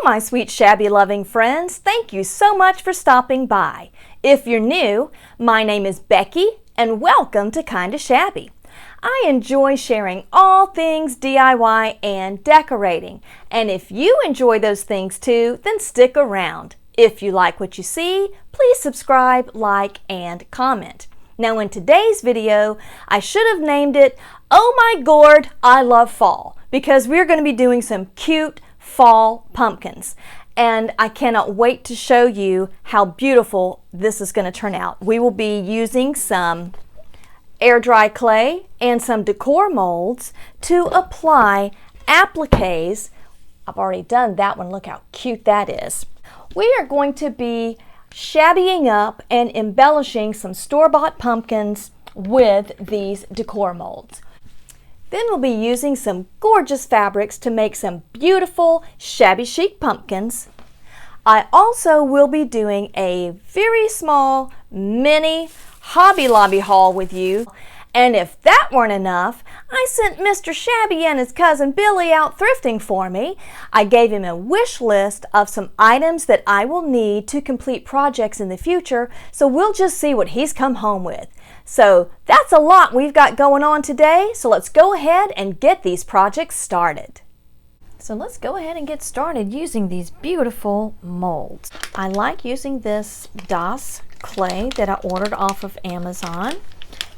my sweet shabby loving friends, thank you so much for stopping by. If you're new, my name is Becky and welcome to Kinda Shabby. I enjoy sharing all things DIY and decorating, and if you enjoy those things too, then stick around. If you like what you see, please subscribe, like, and comment. Now in today's video, I should have named it, Oh My Gourd, I Love Fall, because we're going to be doing some cute fall pumpkins. And I cannot wait to show you how beautiful this is going to turn out. We will be using some air dry clay and some decor molds to apply appliques. I've already done that one. Look how cute that is. We are going to be shabbying up and embellishing some store-bought pumpkins with these decor molds. Then we'll be using some gorgeous fabrics to make some beautiful shabby chic pumpkins. I also will be doing a very small mini Hobby Lobby haul with you. And if that weren't enough, I sent Mr. Shabby and his cousin Billy out thrifting for me. I gave him a wish list of some items that I will need to complete projects in the future, so we'll just see what he's come home with. So that's a lot we've got going on today, so let's go ahead and get these projects started. So let's go ahead and get started using these beautiful molds. I like using this DOS clay that I ordered off of Amazon.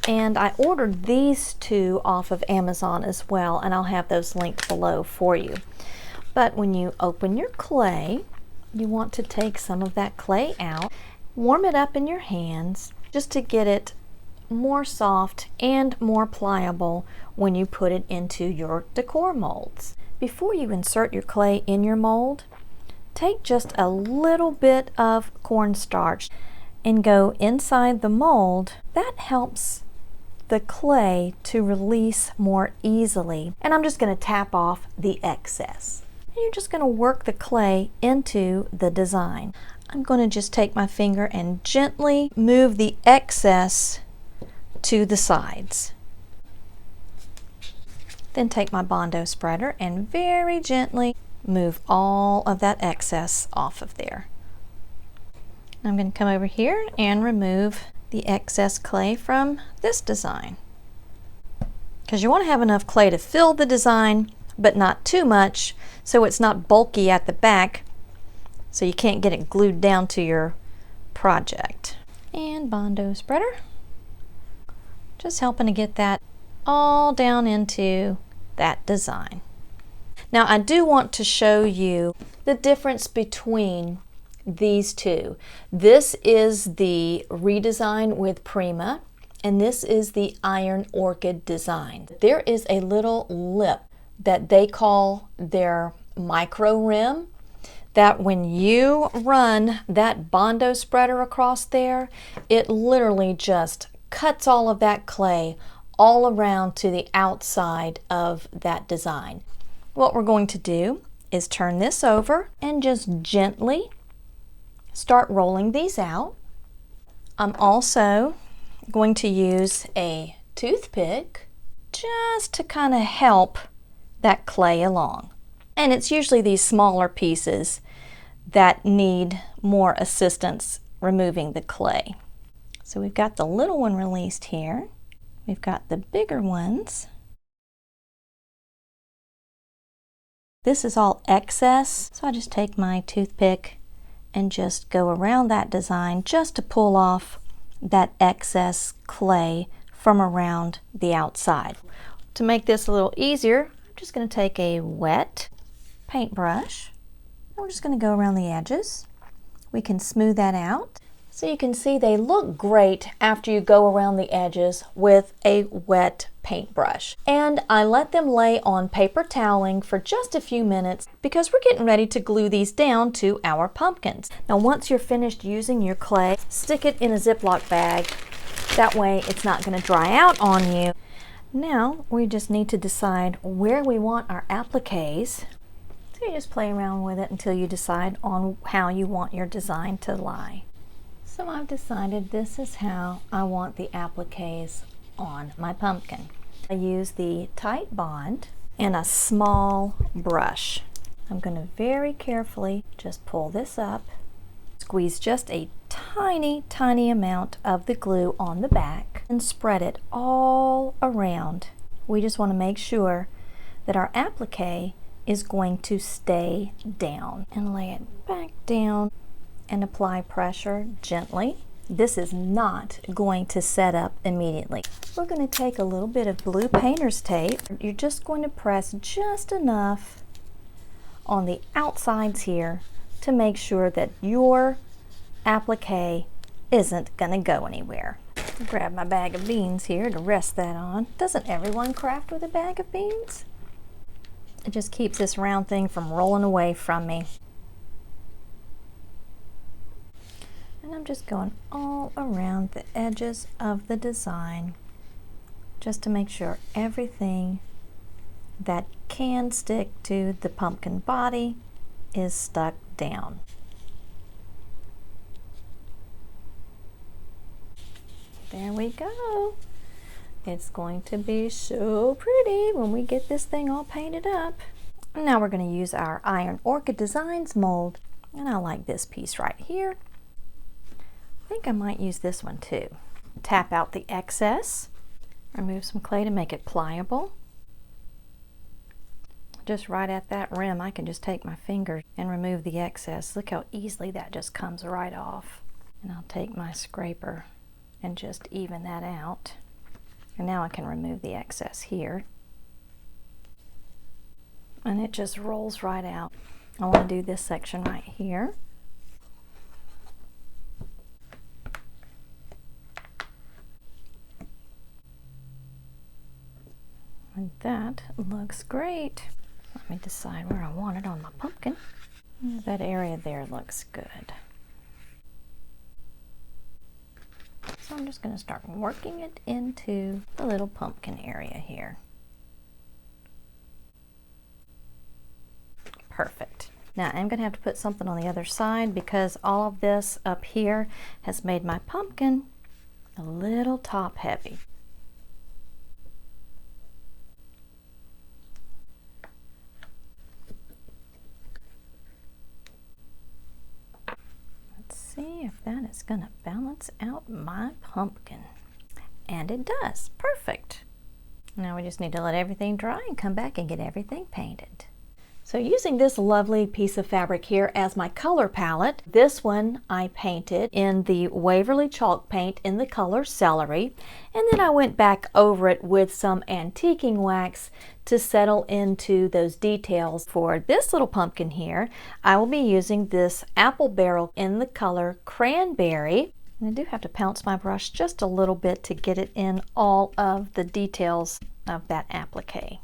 And I ordered these two off of Amazon as well, and I'll have those linked below for you. But when you open your clay, you want to take some of that clay out, warm it up in your hands just to get it more soft and more pliable when you put it into your decor molds. Before you insert your clay in your mold, take just a little bit of cornstarch and go inside the mold. That helps the clay to release more easily. And I'm just going to tap off the excess. And you're just going to work the clay into the design. I'm going to just take my finger and gently move the excess to the sides. Then take my Bondo spreader and very gently move all of that excess off of there. I'm going to come over here and remove the excess clay from this design, because you want to have enough clay to fill the design but not too much so it's not bulky at the back so you can't get it glued down to your project. And Bondo spreader, just helping to get that all down into that design. Now I do want to show you the difference between these two. This is the redesign with Prima, and this is the Iron Orchid design. There is a little lip that they call their micro rim that when you run that Bondo spreader across there, it literally just cuts all of that clay all around to the outside of that design. What we're going to do is turn this over and just gently start rolling these out. I'm also going to use a toothpick just to kind of help that clay along. And it's usually these smaller pieces that need more assistance removing the clay. So we've got the little one released here. We've got the bigger ones. This is all excess, so I just take my toothpick and just go around that design just to pull off that excess clay from around the outside. To make this a little easier, I'm just going to take a wet paintbrush. We're just going to go around the edges. We can smooth that out. So you can see they look great after you go around the edges with a wet paintbrush. And I let them lay on paper toweling for just a few minutes because we're getting ready to glue these down to our pumpkins. Now once you're finished using your clay, stick it in a Ziploc bag. That way it's not going to dry out on you. Now we just need to decide where we want our appliques. So you just play around with it until you decide on how you want your design to lie. So I've decided this is how I want the appliques on my pumpkin. I use the Tight Bond and a small brush. I'm going to very carefully just pull this up, squeeze just a tiny, tiny amount of the glue on the back, and spread it all around. We just want to make sure that our applique is going to stay down, and lay it back down and apply pressure gently. This is not going to set up immediately. We're going to take a little bit of blue painter's tape. You're just going to press just enough on the outsides here to make sure that your applique isn't going to go anywhere. Grab my bag of beans here to rest that on. Doesn't everyone craft with a bag of beans? It just keeps this round thing from rolling away from me. And I'm just going all around the edges of the design just to make sure everything that can stick to the pumpkin body is stuck down. There we go. It's going to be so pretty when we get this thing all painted up. Now we're going to use our Iron Orchid Designs mold, and I like this piece right here. I think I might use this one too. Tap out the excess, remove some clay to make it pliable. Just right at that rim, I can just take my finger and remove the excess. Look how easily that just comes right off. And I'll take my scraper and just even that out. And now I can remove the excess here. And it just rolls right out. I want to do this section right here. And that looks great. Let me decide where I want it on my pumpkin. That area there looks good. So I'm just going to start working it into the little pumpkin area here. Perfect. Now I'm going to have to put something on the other side because all of this up here has made my pumpkin a little top heavy. See if that is going to balance out my pumpkin. And it does. Perfect. Now we just need to let everything dry and come back and get everything painted. So using this lovely piece of fabric here as my color palette, this one I painted in the Waverly chalk paint in the color Celery, and then I went back over it with some antiquing wax to settle into those details. For this little pumpkin here, I will be using this apple barrel in the color Cranberry. And I do have to pounce my brush just a little bit to get it in all of the details of that applique.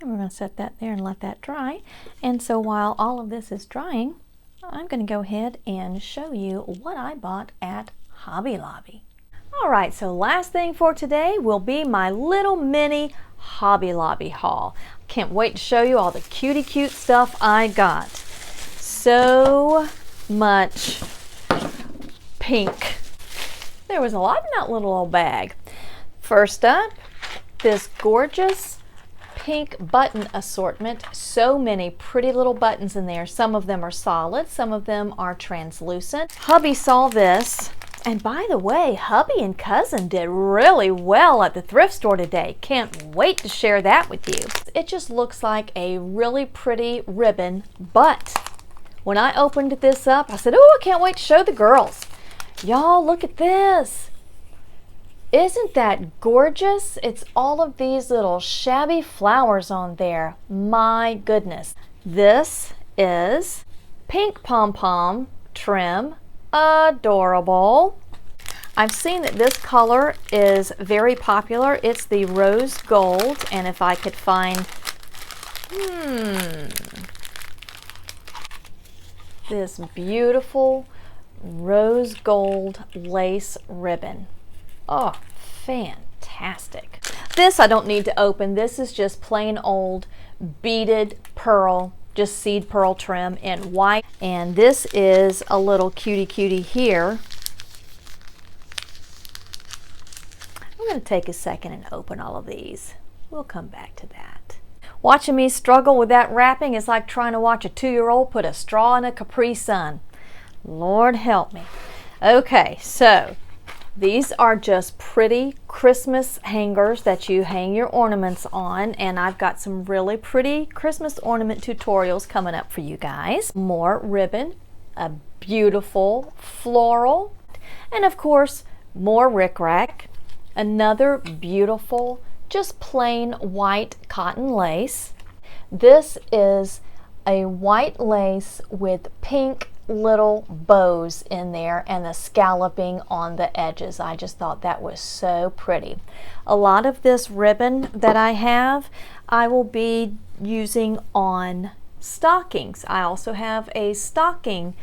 And we're going to set that there and let that dry. And so while all of this is drying, I'm going to go ahead and show you what I bought at Hobby Lobby. Alright, so last thing for today will be my little mini Hobby Lobby haul. Can't wait to show you all the cutie cute stuff I got. So much pink. There was a lot in that little old bag. First up, this gorgeous pink button assortment. So many pretty little buttons in there. Some of them are solid, some of them are translucent. Hubby saw this, and by the way, hubby and cousin did really well at the thrift store today. Can't wait to share that with you. It just looks like a really pretty ribbon, but when I opened this up, I said, oh, I can't wait to show the girls. Y'all, look at this. Isn't that gorgeous? It's all of these little shabby flowers on there. My goodness. This is pink pom-pom trim. Adorable. I've seen that this color is very popular. It's the rose gold, and if I could find this beautiful rose gold lace ribbon. Oh, fantastic. This I don't need to open. This is just plain old beaded pearl, just seed pearl trim in white. And this is a little cutie here. I'm going to take a second and open all of these. We'll come back to that. Watching me struggle with that wrapping is like trying to watch a 2-year-old put a straw in a Capri Sun. Lord help me. Okay, so these are just pretty Christmas hangers that you hang your ornaments on, and I've got some really pretty Christmas ornament tutorials coming up for you guys. More ribbon, a beautiful floral, and of course more rickrack, another beautiful just plain white cotton lace. This is a white lace with pink little bows in there and the scalloping on the edges. I just thought that was so pretty. A lot of this ribbon that I have, I will be using on stockings. I also have a stocking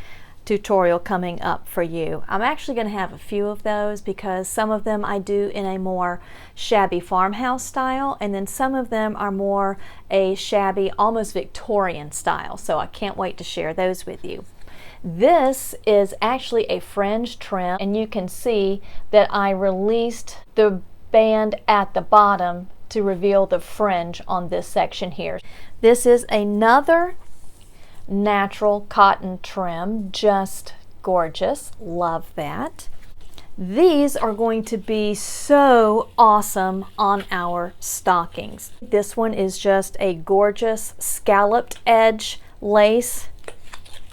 tutorial coming up for you. I'm actually going to have a few of those because some of them I do in a more shabby farmhouse style, and then some of them are more a shabby, almost Victorian style. So I can't wait to share those with you. This is actually a fringe trim, and you can see that I released the band at the bottom to reveal the fringe on this section here. This is another natural cotton trim, just gorgeous. Love that. These are going to be so awesome on our stockings. This one is just a gorgeous scalloped edge lace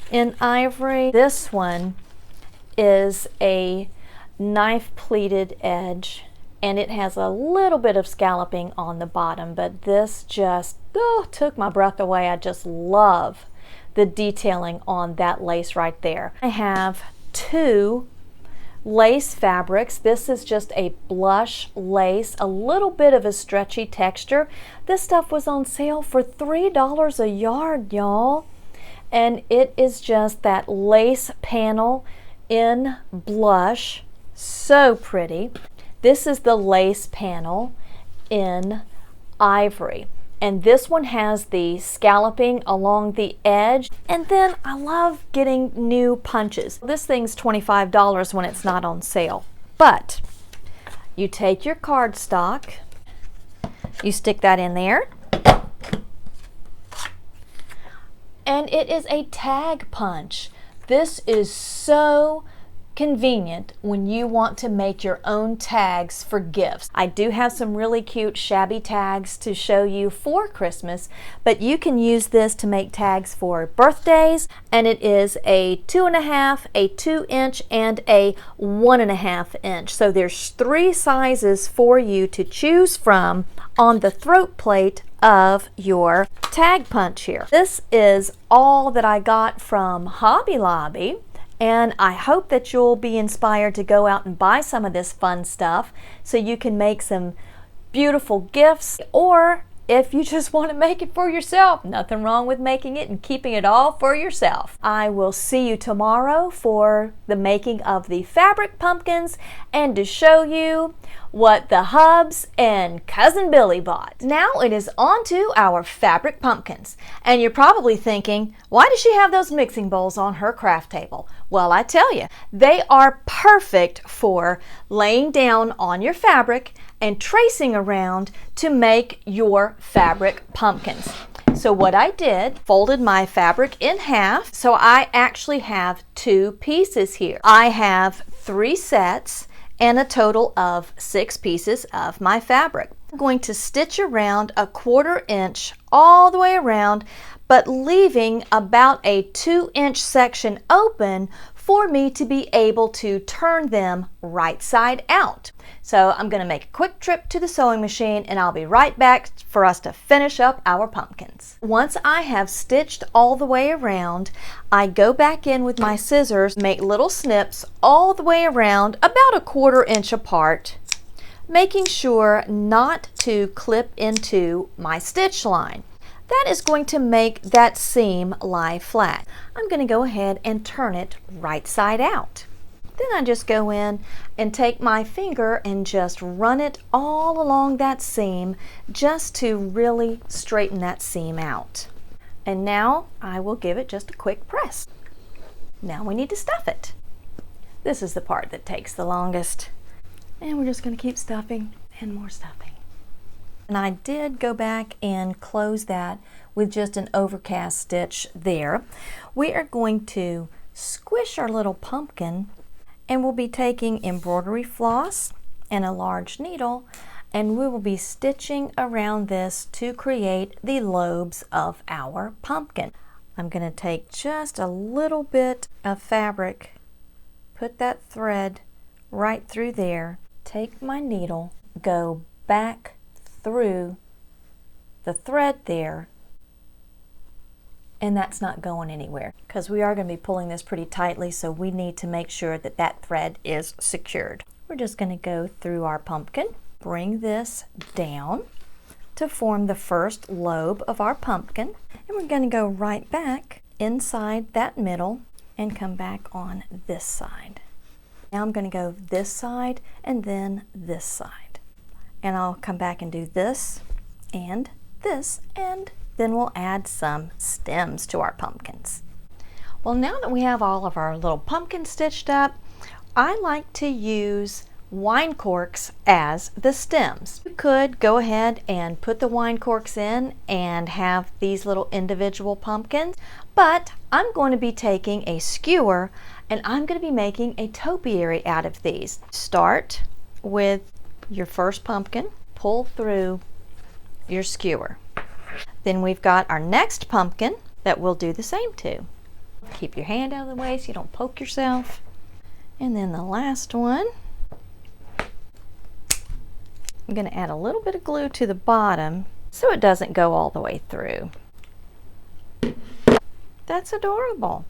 in ivory. This one is a knife pleated edge, and it has a little bit of scalloping on the bottom, but this just took my breath away. I just love the detailing on that lace right there. I have two lace fabrics. This is just a blush lace, a little bit of a stretchy texture. This stuff was on sale for $3 a yard, y'all. And it is just that lace panel in blush. So pretty. This is the lace panel in ivory. And this one has the scalloping along the edge. And then I love getting new punches. This thing's $25 when it's not on sale. But you take your cardstock, you stick that in there, and it is a tag punch. This is so convenient when you want to make your own tags for gifts. I do have some really cute shabby tags to show you for Christmas, but you can use this to make tags for birthdays, and it is a 2.5, a 2-inch, and a 1.5 inch. So there's 3 sizes for you to choose from on the throat plate of your tag punch here. This is all that I got from Hobby Lobby. And I hope that you'll be inspired to go out and buy some of this fun stuff so you can make some beautiful gifts, or if you just want to make it for yourself, nothing wrong with making it and keeping it all for yourself. I will see you tomorrow for the making of the Fabric Pumpkins and to show you what the Hubs and Cousin Billy bought. Now it is on to our Fabric Pumpkins. And you're probably thinking, why does she have those mixing bowls on her craft table? Well, I tell you, they are perfect for laying down on your fabric and tracing around to make your fabric pumpkins. So what I did, folded my fabric in half. So I actually have 2 pieces here. I have 3 sets and a total of 6 pieces of my fabric. I'm going to stitch around a 1/4 inch all the way around, but leaving about a 2-inch section open for me to be able to turn them right side out. So I'm going to make a quick trip to the sewing machine, and I'll be right back for us to finish up our pumpkins. Once I have stitched all the way around, I go back in with my scissors, make little snips all the way around, about a 1/4 inch apart, making sure not to clip into my stitch line. That is going to make that seam lie flat. I'm going to go ahead and turn it right side out. Then I just go in and take my finger and just run it all along that seam just to really straighten that seam out. And now I will give it just a quick press. Now we need to stuff it. This is the part that takes the longest. And we're just going to keep stuffing and more stuffing. And I did go back and close that with just an overcast stitch there. We are going to squish our little pumpkin, and we'll be taking embroidery floss and a large needle, and we will be stitching around this to create the lobes of our pumpkin. I'm going to take just a little bit of fabric, put that thread right through there, take my needle, go back through the thread there, and that's not going anywhere because we are going to be pulling this pretty tightly, so we need to make sure that that thread is secured. We're just going to go through our pumpkin, bring this down to form the first lobe of our pumpkin, and we're going to go right back inside that middle and come back on this side. Now I'm going to go this side and then this side, and I'll come back and do this, and then we'll add some stems to our pumpkins. Well, now that we have all of our little pumpkins stitched up, I like to use wine corks as the stems. You could go ahead and put the wine corks in and have these little individual pumpkins, but I'm going to be taking a skewer and I'm going to be making a topiary out of these. Start with your first pumpkin, pull through your skewer. Then we've got our next pumpkin that we'll do the same to. Keep your hand out of the way so you don't poke yourself. And then the last one, I'm going to add a little bit of glue to the bottom so it doesn't go all the way through. That's adorable.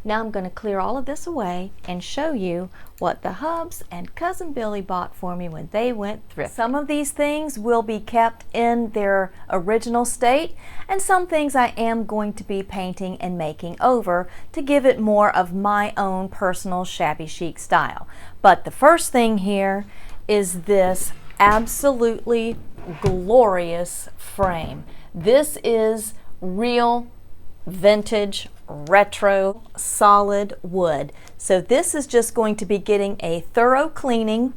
Now I'm going to clear all of this away and show you what the Hubs and Cousin Billy bought for me when they went thrifting. Some of these things will be kept in their original state, and some things I am going to be painting and making over to give it more of my own personal shabby chic style. But the first thing here is this absolutely glorious frame. This is real vintage retro solid wood. So this is just going to be getting a thorough cleaning,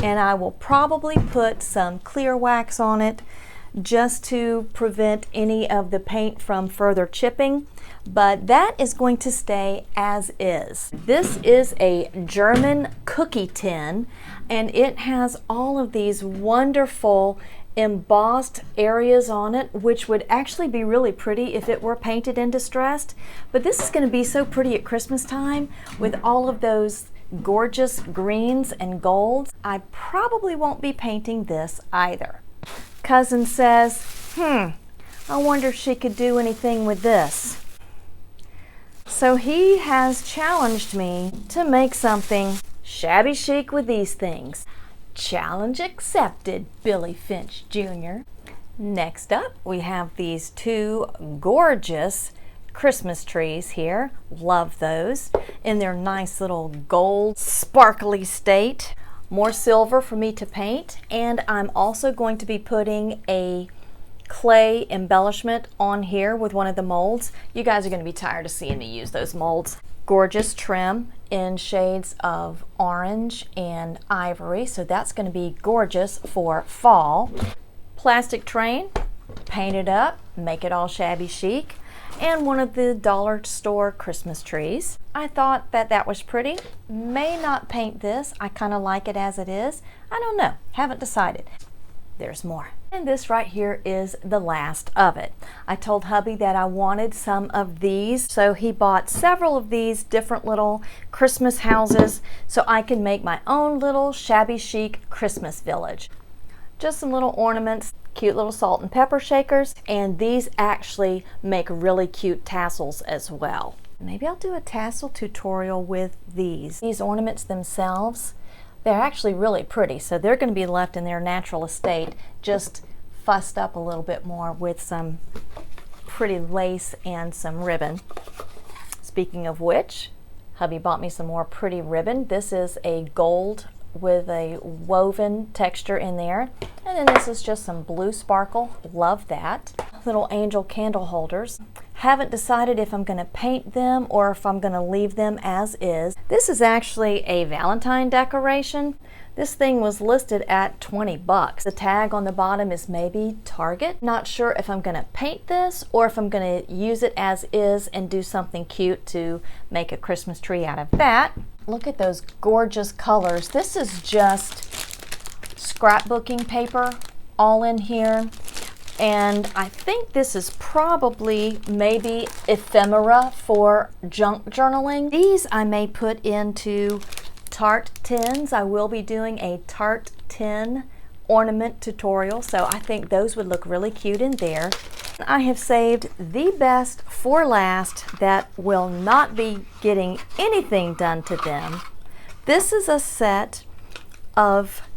and I will probably put some clear wax on it just to prevent any of the paint from further chipping, but that is going to stay as is. This is a German cookie tin, and it has all of these wonderful embossed areas on it, which would actually be really pretty if it were painted and distressed. But this is going to be so pretty at Christmas time with all of those gorgeous greens and golds. I probably won't be painting this either. Cousin says, I wonder if she could do anything with this. So he has challenged me to make something shabby chic with these things. Challenge accepted, Billy Finch Jr. Next up, we have these two gorgeous Christmas trees here. Love those in their nice little gold sparkly state. More silver for me to paint, and I'm also going to be putting a clay embellishment on here with one of the molds. You guys are going to be tired of seeing me use those molds. Gorgeous trim in shades of orange and ivory, so that's going to be gorgeous for fall. Plastic train, paint it up, make it all shabby chic, and one of the dollar store Christmas trees. I thought that that was pretty. May not paint this. I kind of like it as it is. I don't know. Haven't decided. There's more. And this right here is the last of it. I told hubby that I wanted some of these, so he bought several of these different little Christmas houses so I can make my own little shabby chic Christmas village. Just some little ornaments, cute little salt and pepper shakers, and these actually make really cute tassels as well. Maybe I'll do a tassel tutorial with these. These ornaments themselves, they're actually really pretty, so they're going to be left in their natural estate, just fussed up a little bit more with some pretty lace and some ribbon. Speaking of which, hubby bought me some more pretty ribbon. This is a gold with a woven texture in there, and then this is just some blue sparkle. Love that. Little angel candle holders. Haven't decided if I'm going to paint them or if I'm going to leave them as is. This is actually a Valentine decoration. This thing was listed at 20 bucks. The tag on the bottom is maybe Target. Not sure if I'm going to paint this or if I'm going to use it as is and do something cute to make a Christmas tree out of that. Look at those gorgeous colors. This is just scrapbooking paper all in here. And I think this is probably maybe ephemera for junk journaling. These I may put into tart tins. I will be doing a tart tin ornament tutorial, so I think those would look really cute in there. I have saved the best for last that will not be getting anything done to them. This is a set of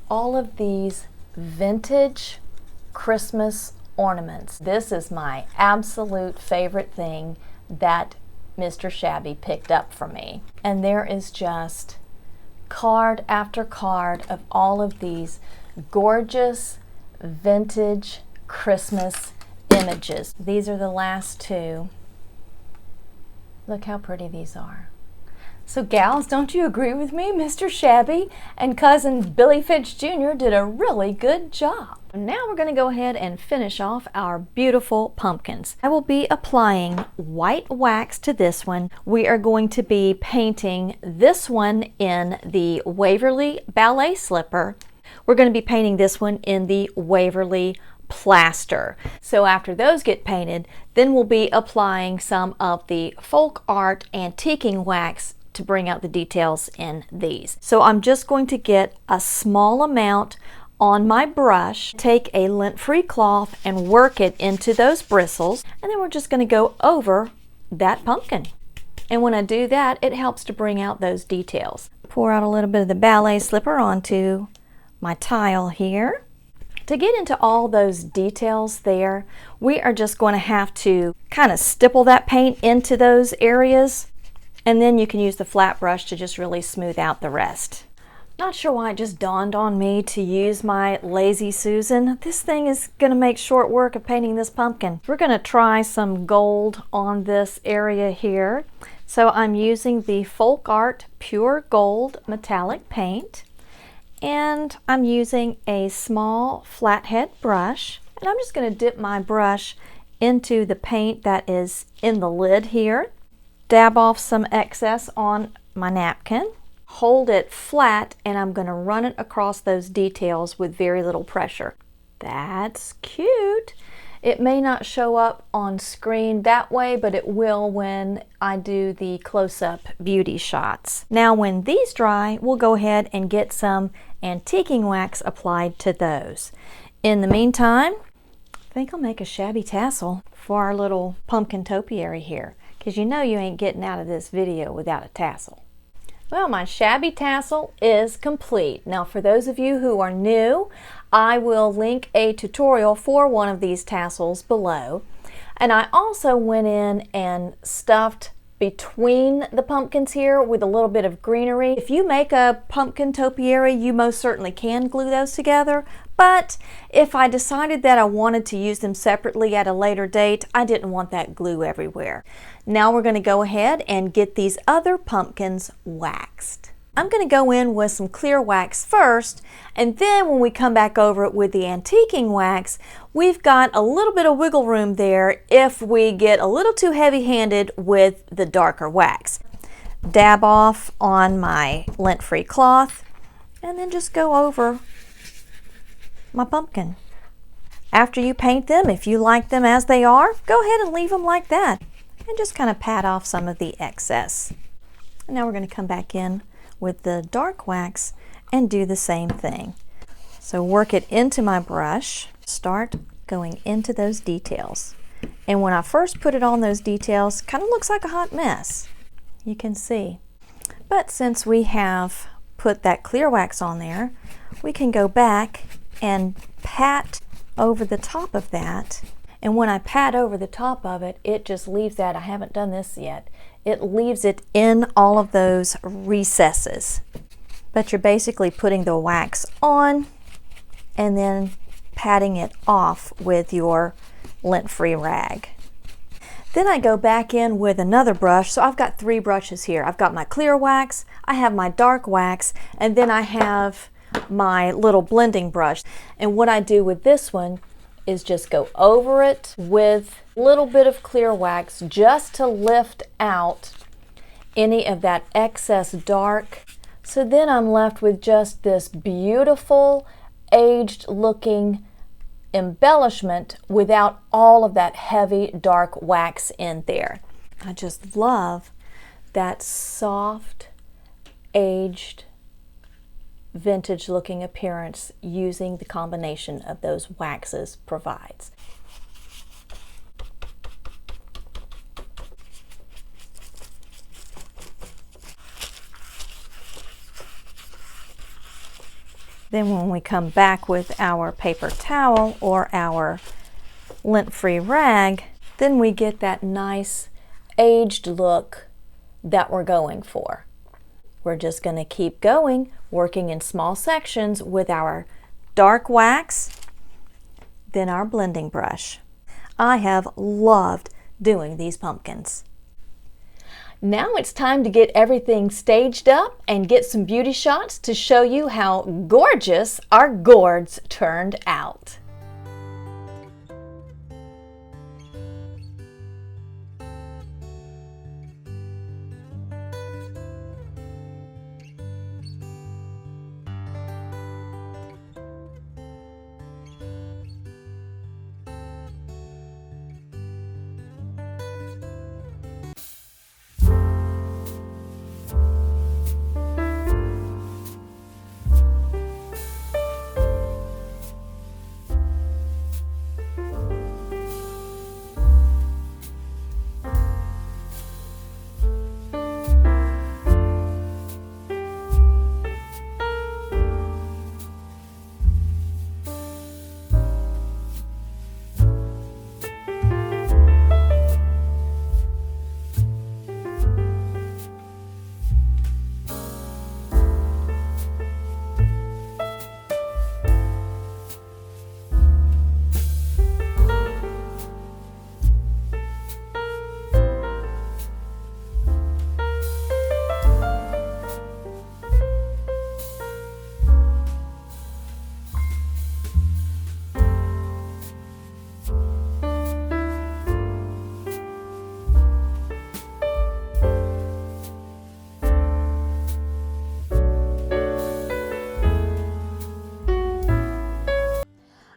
all of these vintage Christmas ornaments. This is my absolute favorite thing that Mr. Shabby picked up for me. And there is just card after card of all of these gorgeous vintage Christmas images. These are the last two. Look how pretty these are. So gals, don't you agree with me? Mr. Shabby and cousin Billy Fitch Jr. did a really good job. Now we're going to go ahead and finish off our beautiful pumpkins. I will be applying white wax to this one. We are going to be painting this one in the Waverly Ballet Slipper. We're going to be painting this one in the Waverly Plaster. So after those get painted, then we'll be applying some of the folk art antiquing wax to bring out the details in these. So I'm just going to get a small amount on my brush, take a lint-free cloth and work it into those bristles, and then we're just going to go over that pumpkin. And when I do that, it helps to bring out those details. Pour out a little bit of the ballet slipper onto my tile here. To get into all those details there, we are just going to have to kind of stipple that paint into those areas, and then you can use the flat brush to just really smooth out the rest. Not sure why it just dawned on me to use my Lazy Susan. This thing is going to make short work of painting this pumpkin. We're going to try some gold on this area here. So I'm using the Folk Art Pure Gold Metallic Paint. And I'm using a small flathead brush. And I'm just going to dip my brush into the paint that is in the lid here. Dab off some excess on my napkin. Hold it flat, and I'm going to run it across those details with very little pressure. That's cute. It may not show up on screen that way, but it will when I do the close-up beauty shots. Now when these dry, we'll go ahead and get some antiquing wax applied to those. In the meantime, I think I'll make a shabby tassel for our little pumpkin topiary here, because you know you ain't getting out of this video without a tassel. Well, my shabby tassel is complete. Now for those of you who are new, I will link a tutorial for one of these tassels below. And I also went in and stuffed between the pumpkins here with a little bit of greenery. If you make a pumpkin topiary, you most certainly can glue those together. But if I decided that I wanted to use them separately at a later date, I didn't want that glue everywhere. Now we're going to go ahead and get these other pumpkins waxed. I'm going to go in with some clear wax first, and then when we come back over it with the antiquing wax, we've got a little bit of wiggle room there if we get a little too heavy-handed with the darker wax. Dab off on my lint-free cloth, and then just go over my pumpkin. After you paint them, if you like them as they are, go ahead and leave them like that, and just kind of pat off some of the excess. And now we're going to come back in with the dark wax and do the same thing. So work it into my brush, start going into those details. And when I first put it on those details, kind of looks like a hot mess. You can see. But since we have put that clear wax on there, we can go back and pat over the top of that. And when I pat over the top of it, it just leaves that, I haven't done this yet, it leaves it in all of those recesses. But you're basically putting the wax on and then patting it off with your lint-free rag. Then I go back in with another brush. So I've got 3 brushes here. I've got my clear wax, I have my dark wax, and then I have my little blending brush. And what I do with this one is just go over it with a little bit of clear wax just to lift out any of that excess dark. So then I'm left with just this beautiful aged looking embellishment without all of that heavy dark wax in there. I just love that soft, aged, vintage looking appearance using the combination of those waxes provides. Then when we come back with our paper towel or our lint-free rag, then we get that nice aged look that we're going for. We're just going to keep going, working in small sections with our dark wax, then our blending brush. I have loved doing these pumpkins. Now it's time to get everything staged up and get some beauty shots to show you how gorgeous our gourds turned out.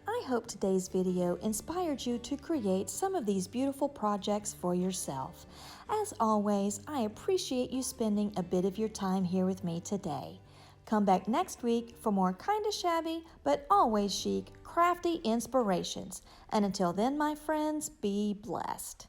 I hope today's video inspired you to create some of these beautiful projects for yourself. As always, I appreciate you spending a bit of your time here with me today. Come back next week for more kinda shabby, but always chic, crafty inspirations. And until then, my friends, be blessed.